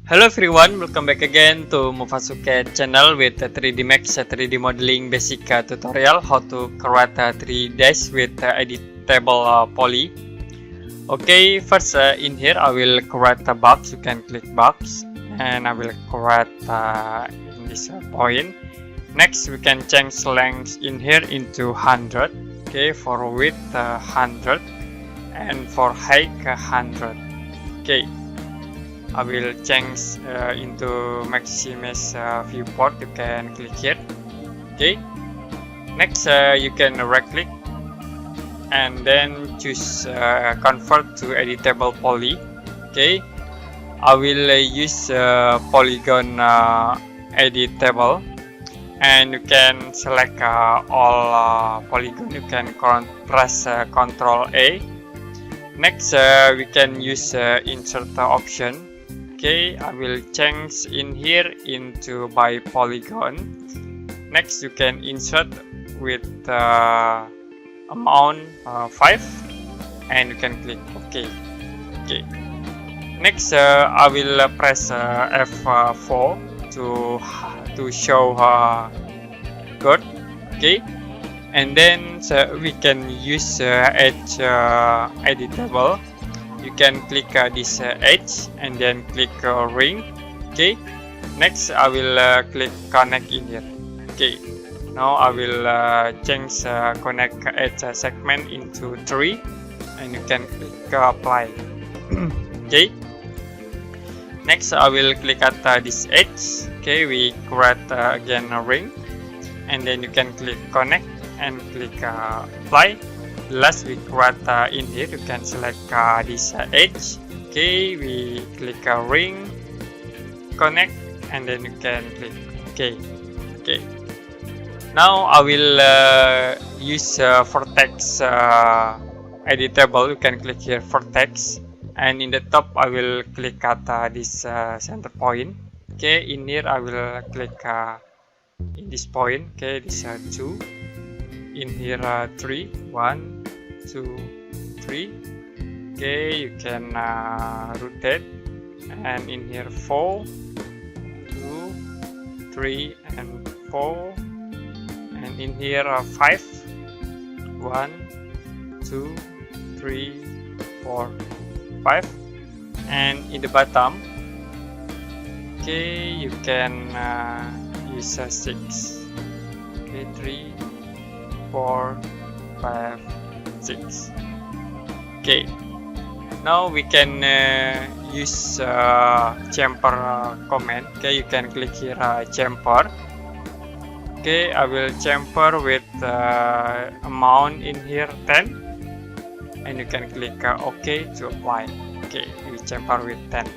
Hello everyone, welcome back again to Mufasuke channel with 3D Max 3D modeling basic tutorial how to create 3 dash with editable poly. Okay, first in here I will create a box. You can click box and I will create in this point. Next we can change length in here into 100. Okay, for width 100 and for height 100. Okay, I will change into Maximus viewport. You can click here. Okay. Next, you can right click and then choose convert to editable poly. Okay. I will use polygon editable, and you can select all polygon. You can press Ctrl A. Next, we can use insert option. Okay, I will change in here into by polygon. Next, you can insert with amount 5 and you can click OK. Okay. Next, I will press F4 to show code. Okay, and then we can use edge editable. You can click this edge and then click ring. Okay, next I will click connect in here. Okay, now I will change connect edge segment into 3 and you can click apply. Okay, next I will click at this edge. Okay, we create again a ring and then you can click connect and click apply. Last we create in here, you can select this edge. Okay, we click ring, connect, and then you can click OK. Okay. Now I will use vertex editable. You can click here vertex, and in the top I will click at this center point. Okay, in here I will click in this point. Okay, this 2. In here 3, 1, 2, 3. Okay, you can rotate, and in here 4, 2, 3, and 4, and in here 5, 1, 2, 3, 4, 5, and in the bottom, okay, you can use 6. Okay, 3, 4, 5, 6. Okay, now we can use chamfer command. Okay, you can click here chamfer. Okay, I will chamfer with amount in here 10 and you can click OK to apply. Okay, we chamfer with 10.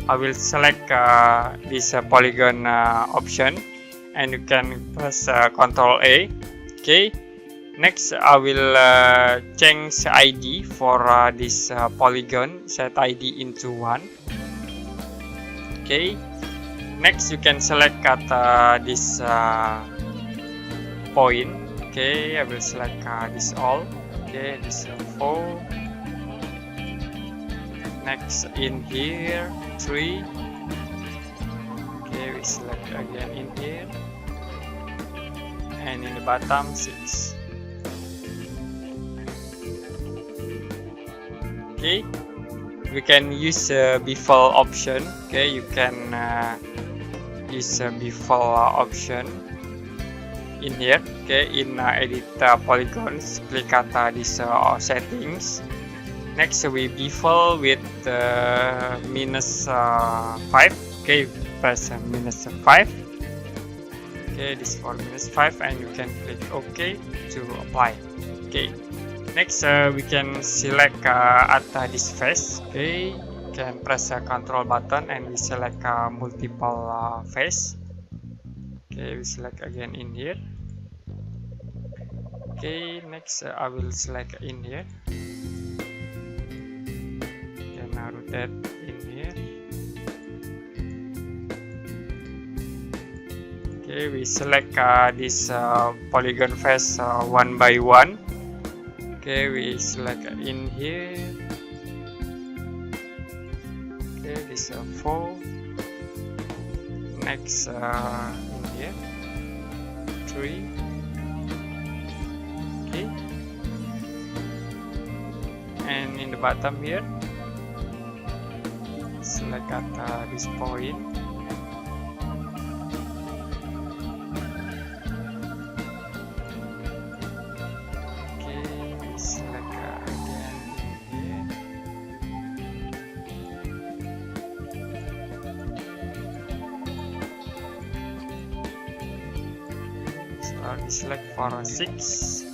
I will select this polygon option and you can press Ctrl A. Okay, next I will change ID for this polygon, set ID into 1. Okay, next you can select at this point. Okay, I will select this all. Okay, this 4. Next in here 3. Okay, we select again in here, and in the bottom 6. Okay, we can use bevel option. Okay, you can use bevel option in here. Okay, in edit polygons, click at this settings. Next we bevel with minus 5. Okay, press minus 5. Okay, this for minus 5 and you can click OK to apply. Okay, next we can select at this face. Okay, you can press Ctrl button and we select multiple face. Okay, we select again in here. Okay, next I will select in here. Can rotate in here. Okay, we select this polygon face one by one. Okay, we select in here. Okay, this 4. Next, in here, 3. Okay, and in the bottom here, select at this point. Okay, select again in here. So I'll select for 6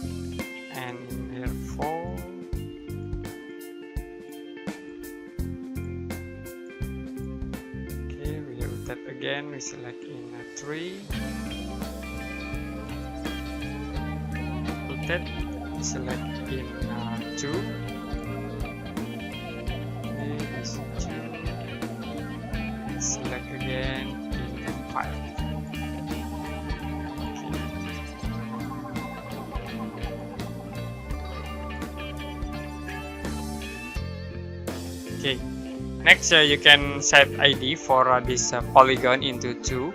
and here 4. Again, we select in 3. Rotate, select in 2. Okay, this 2. Select again in 5. Okay. Next, you can set ID for this polygon into 2.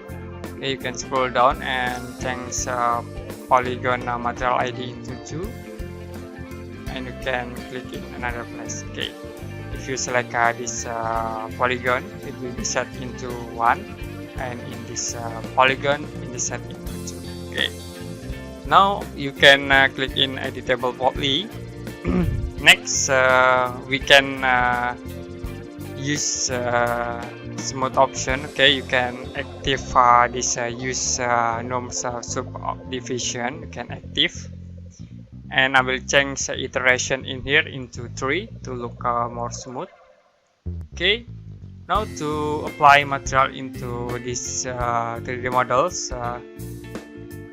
Okay, you can scroll down and change polygon material ID into 2, and you can click in another place. Okay, if you select this polygon, it will be set into 1, and in this polygon, it is set into 2. Okay, now you can click in Editable poly. Next, we can use smooth option. Okay, you can active this use norms subdivision. You can active, and I will change iteration in here into 3 to look more smooth. Okay, now to apply material into this 3D models,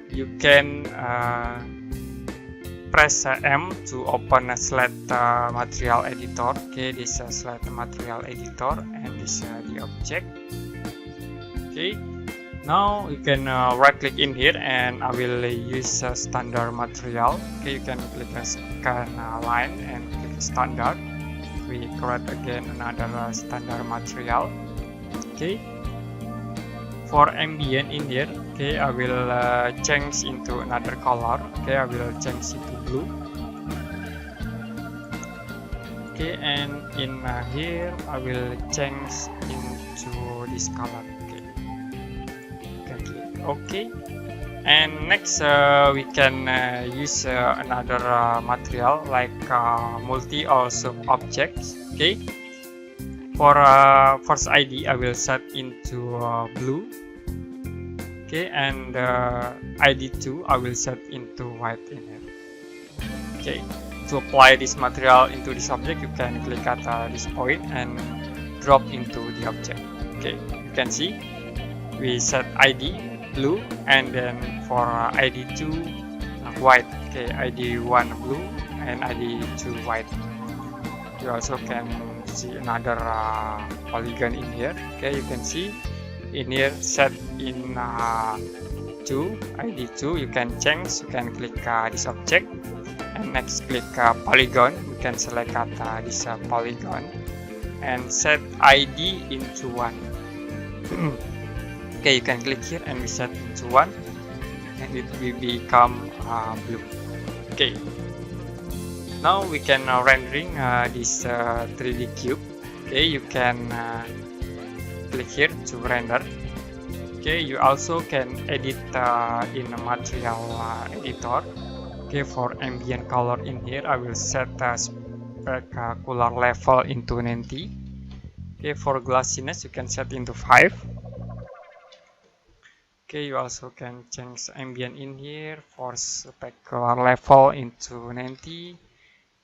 you can press M to open a slide material editor. Okay, this slide material editor, and this the object. Okay, now you can right click in here, and I will use standard material. Okay, you can click a scan line and click standard. We create again another standard material. Okay, for ambient in here, okay, I will change into another color. Okay, I will change into blue. Okay, and in here I will change into this color. Okay, can click OK. And next, we can use another material like multi or sub objects. Okay, for first ID I will set into blue. Okay, and ID2 I will set into white in here. Okay, to apply this material into this object, you can click at this point and drop into the object. Okay, you can see we set ID blue, and then for ID2 white. Okay, ID1 blue and ID2 white. You also can see another polygon in here. Okay, you can see in here set in 2 ID2. You can change, you can click this object, and next click polygon. You can select this polygon and set ID into 1. Okay, you can click here and we set into 1, and it will become blue. Okay, now we can rendering this 3D cube. Okay, you can click here to render. Okay, you also can edit in a material editor. Okay, for ambient color in here I will set specular level into 90. Okay, for glossiness you can set into 5. Okay, you also can change ambient in here for specular level into 90,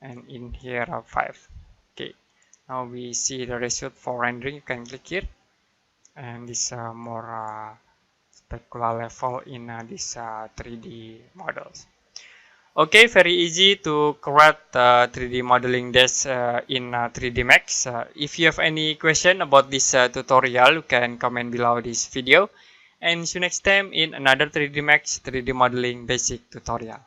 and in here 5. Okay, now we see the result for rendering. You can click here, and this more specular level in this 3D models. Okay, very easy to create 3D modeling dash in 3D Max. If you have any question about this tutorial, you can comment below this video. And see you next time in another 3D Max 3D modeling basic tutorial.